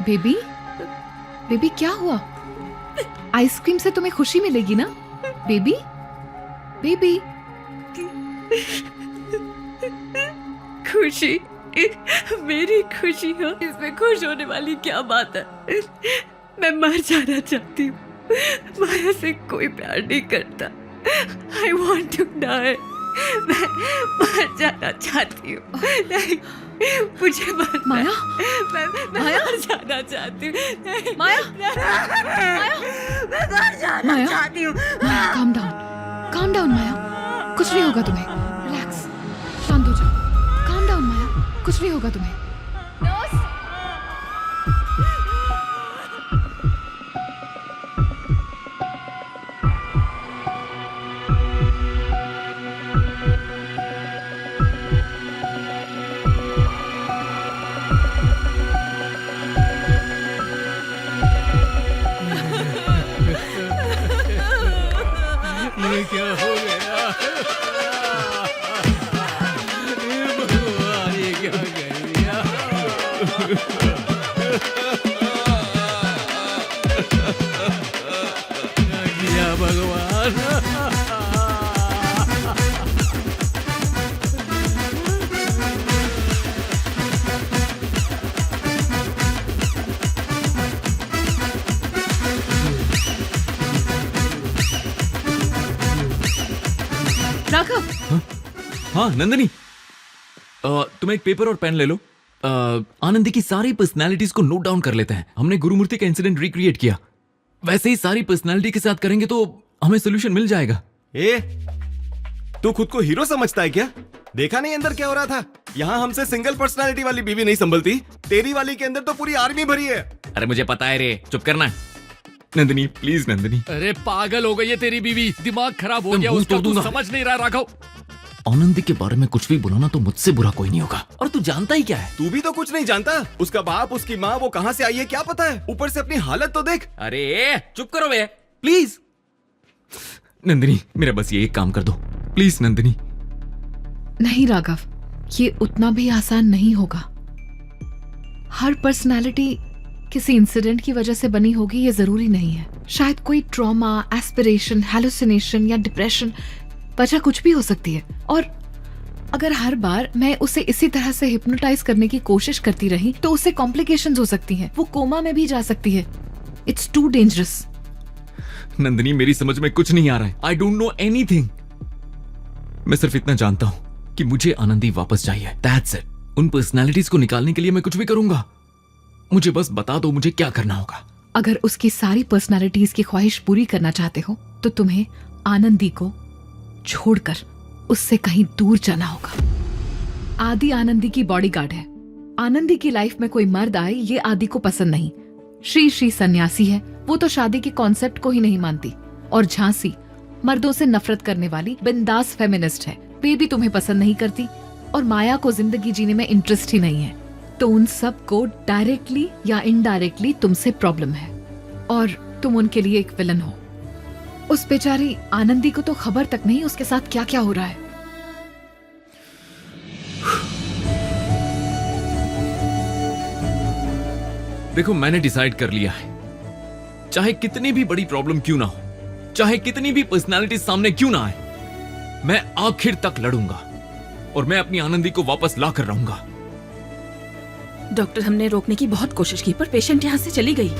Baby, baby क्या हुआ? Ice cream से तुम्हें खुशी मिलेगी ना? Baby, baby. खुशी? मेरी खुशी हो? इसमें खुश होने वाली क्या बात है? मैं मर जाना चाहती हूँ। माया से कोई प्यार नहीं करता। I want to die. मैं मर जाना चाहती हूँ। नहीं, मुझे मरना है। माया, मैं माया? मर जाना चाहती हूँ। नहीं, माया, माया, मैं मर जाना माया? चाहती हूँ। माया, काम डाउन माया। कुछ नहीं होगा तुम्हें। रिलैक्स, शांत हो जाओ। काम डाउन माया, कुछ नहीं होगा तुम्हें। ये क्या हो गया? हे भगवान, ये क्या कर दिया? क्या किया भगवान? राघव, हाँ नंदिनी, तुम एक पेपर और पेन ले लो। आनंदी की सारी पर्सनालिटीज को नोट डाउन कर लेते हैं। हमने गुरुमूर्ति का इंसिडेंट रिक्रिएट किया, वैसे ही सारी पर्सनालिटी के साथ करेंगे तो हमें सोल्यूशन मिल जाएगा। ए, तू खुद को हीरो समझता है क्या? देखा नहीं अंदर क्या हो रहा था? यहाँ हमसे सिंगल पर्सनालिटी वाली बीवी नहीं संभलती। तेरी वाली के अंदर तो पूरी आर्मी भरी है। अरे मुझे पता है रे, चुप करना। नंदिनी प्लीज नंदिनी। अरे पागल हो गई है तेरी बीवी, दिमाग खराब हो तुम गया मुंह उसका, तोड़ तू दूंगा। समझ नहीं रहा राघव। आनंदी के बारे में कुछ भी बोला ना तो मुझसे बुरा कोई नहीं होगा। और तू जानता ही क्या है? तू भी तो कुछ नहीं जानता। उसका बाप, उसकी माँ, वो कहाँ से आई है क्या पता है? ऊपर से अपनी हालत तो देख। अरे चुप करो बे प्लीज। नंदिनी मेरा बस ये एक काम कर दो प्लीज नंदिनी। नहीं राघव, ये उतना भी आसान नहीं होगा। हर पर्सनालिटी किसी इंसिडेंट की वजह से बनी होगी ये जरूरी नहीं है। शायद कोई ट्रॉमा, एस्पिरेशन, हैलुसिनेशन या डिप्रेशन, वजह कुछ भी हो सकती है। और अगर हर बार मैं उसे इसी तरह से हिप्नोटाइज करने की कोशिश करती रही तो उससे कॉम्प्लिकेशंस हो सकती हैं। वो कोमा में भी जा सकती है। It's too dangerous. नंदिनी मेरी समझ में कुछ नहीं आ रहा है। I don't know anything. मैं सिर्फ इतना जानता हूं कि मुझे आनंदी वापस चाहिए। That's it. उन पर्सनालिटीज को निकालने के लिए मैं कुछ भी करूंगा। मुझे बस बता दो मुझे क्या करना होगा। अगर उसकी सारी पर्सनालिटीज की ख्वाहिश पूरी करना चाहते हो तो तुम्हें आनंदी को छोड़कर उससे कहीं दूर जाना होगा। आदि आनंदी की बॉडीगार्ड है। आनंदी की लाइफ में कोई मर्द आए ये आदि को पसंद नहीं। श्री सन्यासी है, वो तो शादी के कॉन्सेप्ट को ही नहीं मानती। और झांसी मर्दों से नफरत करने वाली बिंदास फेमिनिस्ट है। बेबी तुम्हें पसंद नहीं करती और माया को जिंदगी जीने में इंटरेस्ट ही नहीं है। तो उन सब को डायरेक्टली या इनडायरेक्टली तुमसे प्रॉब्लम है और तुम उनके लिए एक विलन हो। उस बेचारी आनंदी को तो खबर तक नहीं उसके साथ क्या क्या हो रहा है। देखो मैंने डिसाइड कर लिया है, चाहे कितनी भी बड़ी प्रॉब्लम क्यों ना हो, चाहे कितनी भी पर्सनालिटी सामने क्यों ना आए, मैं आखिर तक लड़ूंगा और मैं अपनी आनंदी को वापस ला कर रहूंगा। डॉक्टर, हमने रोकने की बहुत कोशिश की पर पेशेंट यहाँ से चली गई।